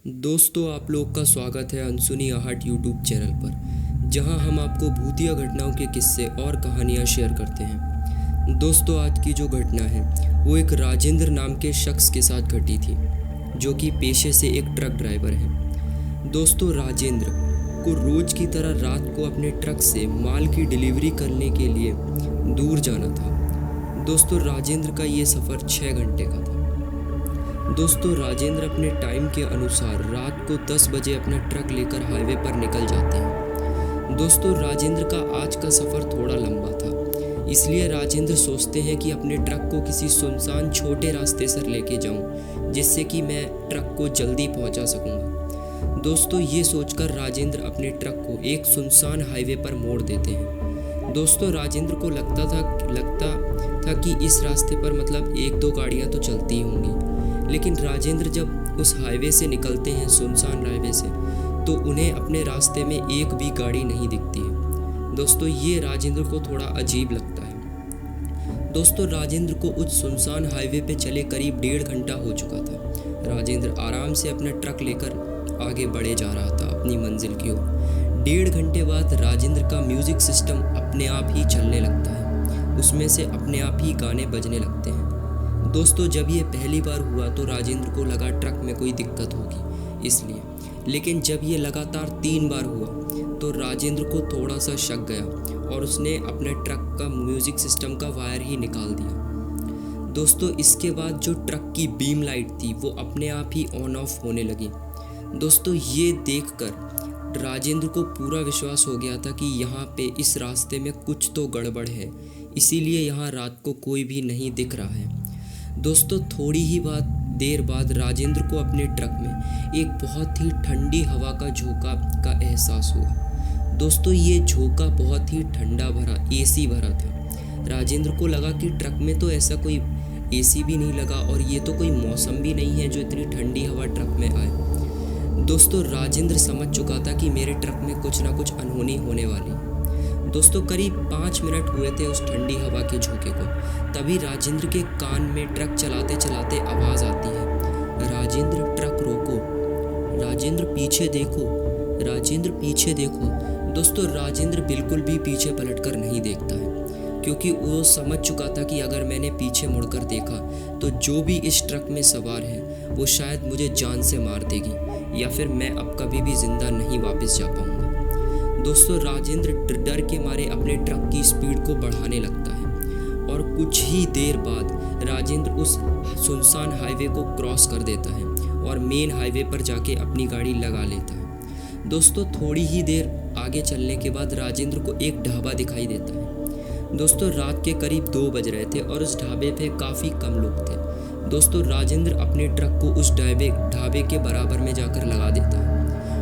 दोस्तों, आप लोग का स्वागत है अनसुनी आहट यूट्यूब चैनल पर, जहां हम आपको भूतिया घटनाओं के किस्से और कहानियां शेयर करते हैं। दोस्तों, आज की जो घटना है वो एक राजेंद्र नाम के शख्स के साथ घटी थी, जो कि पेशे से एक ट्रक ड्राइवर है। दोस्तों, राजेंद्र को रोज की तरह रात को अपने ट्रक से माल की डिलीवरी करने के लिए दूर जाना था। दोस्तों, राजेंद्र का ये सफ़र 6 घंटे का था। दोस्तों, राजेंद्र अपने टाइम के अनुसार रात को 10 बजे अपना ट्रक लेकर हाईवे पर निकल जाते हैं। दोस्तों, राजेंद्र का आज का सफ़र थोड़ा लंबा था, इसलिए राजेंद्र सोचते हैं कि अपने ट्रक को किसी सुनसान छोटे रास्ते से लेके जाऊं, जिससे कि मैं ट्रक को जल्दी पहुंचा सकूंगा। दोस्तों, ये सोचकर राजेंद्र अपने ट्रक को एक सुनसान हाईवे पर मोड़ देते हैं। दोस्तों, राजेंद्र को लगता था कि इस रास्ते पर मतलब 1-2 गाड़ियाँ तो चलती ही होंगी, लेकिन राजेंद्र जब उस हाईवे से निकलते हैं, सुनसान हाईवे से, तो उन्हें अपने रास्ते में एक भी गाड़ी नहीं दिखती है। दोस्तों, ये राजेंद्र को थोड़ा अजीब लगता है। दोस्तों, राजेंद्र को उस सुनसान हाईवे पे चले करीब 1.5 घंटा हो चुका था। राजेंद्र आराम से अपना ट्रक लेकर आगे बढ़े जा रहा था अपनी मंजिल की ओर। 1.5 घंटे बाद राजेंद्र का म्यूज़िक सिस्टम अपने आप ही चलने लगता है, उसमें से अपने आप ही गाने बजने लगते हैं। दोस्तों, जब ये पहली बार हुआ तो राजेंद्र को लगा ट्रक में कोई दिक्कत होगी इसलिए, लेकिन जब ये लगातार 3 बार हुआ तो राजेंद्र को थोड़ा सा शक गया और उसने अपने ट्रक का म्यूज़िक सिस्टम का वायर ही निकाल दिया। दोस्तों, इसके बाद जो ट्रक की बीम लाइट थी वो अपने आप ही ऑन ऑफ होने लगी। दोस्तों, ये देखकर राजेंद्र को पूरा विश्वास हो गया था कि यहाँ पे इस रास्ते में कुछ तो गड़बड़ है, इसीलिए यहाँ रात को कोई भी नहीं दिख रहा है। दोस्तों, थोड़ी ही देर बाद राजेंद्र को अपने ट्रक में एक बहुत ही ठंडी हवा का झोंका का एहसास हुआ। दोस्तों, ये झोंका बहुत ही ठंडा भरा एसी भरा था। राजेंद्र को लगा कि ट्रक में तो ऐसा कोई एसी भी नहीं लगा और ये तो कोई मौसम भी नहीं है जो इतनी ठंडी हवा ट्रक में आए। दोस्तों, राजेंद्र समझ चुका था कि मेरे ट्रक में कुछ ना कुछ अनहोनी होने वाली। दोस्तों, करीब 5 मिनट हुए थे उस ठंडी हवा के झोंके को, तभी राजेंद्र के कान में ट्रक चलाते चलाते आवाज़ आती है, राजेंद्र ट्रक रोको, राजेंद्र पीछे देखो, राजेंद्र पीछे देखो। दोस्तों, राजेंद्र बिल्कुल भी पीछे पलटकर नहीं देखता है, क्योंकि वो समझ चुका था कि अगर मैंने पीछे मुड़कर देखा तो जो भी इस ट्रक में सवार है वो शायद मुझे जान से मार देगी या फिर मैं अब कभी भी जिंदा नहीं वापस जा पाऊँगा। दोस्तों, राजेंद्र डर के मारे अपने ट्रक की स्पीड को बढ़ाने लगता है और कुछ ही देर बाद राजेंद्र उस सुनसान हाईवे को क्रॉस कर देता है और मेन हाईवे पर जाके अपनी गाड़ी लगा लेता है। दोस्तों, थोड़ी ही देर आगे चलने के बाद राजेंद्र को एक ढाबा दिखाई देता है। दोस्तों, रात के करीब 2 बज रहे थे और उस ढाबे पे काफ़ी कम लोग थे। दोस्तों, राजेंद्र अपने ट्रक को उस ढाबे के बराबर में जाकर लगा देता है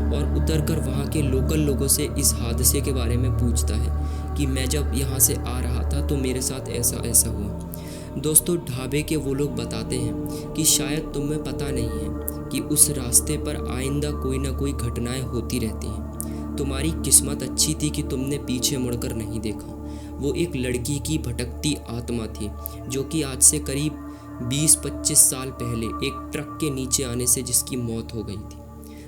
और उतरकर वहाँ के लोकल लोगों से इस हादसे के बारे में पूछता है कि मैं जब यहाँ से आ रहा था तो मेरे साथ ऐसा ऐसा हुआ। दोस्तों, ढाबे के वो लोग बताते हैं कि शायद तुम्हें पता नहीं है कि उस रास्ते पर आइंदा कोई ना कोई घटनाएं होती रहती हैं। तुम्हारी किस्मत अच्छी थी कि तुमने पीछे मुड़कर नहीं देखा। वो एक लड़की की भटकती आत्मा थी जो कि आज से करीब 20-25 साल पहले एक ट्रक के नीचे आने से जिसकी मौत हो गई थी।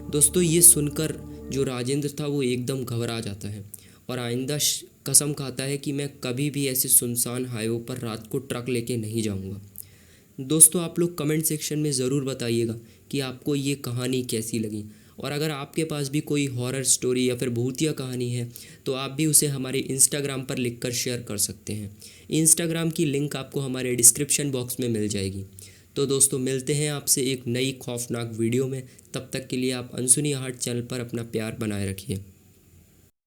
दोस्तों, ये सुनकर जो राजेंद्र था वो एकदम घबरा जाता है और आइंदा कसम खाता है कि मैं कभी भी ऐसे सुनसान हाईवे पर रात को ट्रक लेके नहीं जाऊंगा। दोस्तों, आप लोग कमेंट सेक्शन में ज़रूर बताइएगा कि आपको ये कहानी कैसी लगी, और अगर आपके पास भी कोई हॉरर स्टोरी या फिर भूतिया कहानी है तो आप भी उसे हमारे इंस्टाग्राम पर लिखकर शेयर कर सकते हैं। इंस्टाग्राम की लिंक आपको हमारे डिस्क्रिप्शन बॉक्स में मिल जाएगी। तो दोस्तों, मिलते हैं आपसे एक नई खौफनाक वीडियो में। तब तक के लिए आप अनसुनी आहट चैनल पर अपना प्यार बनाए रखिए।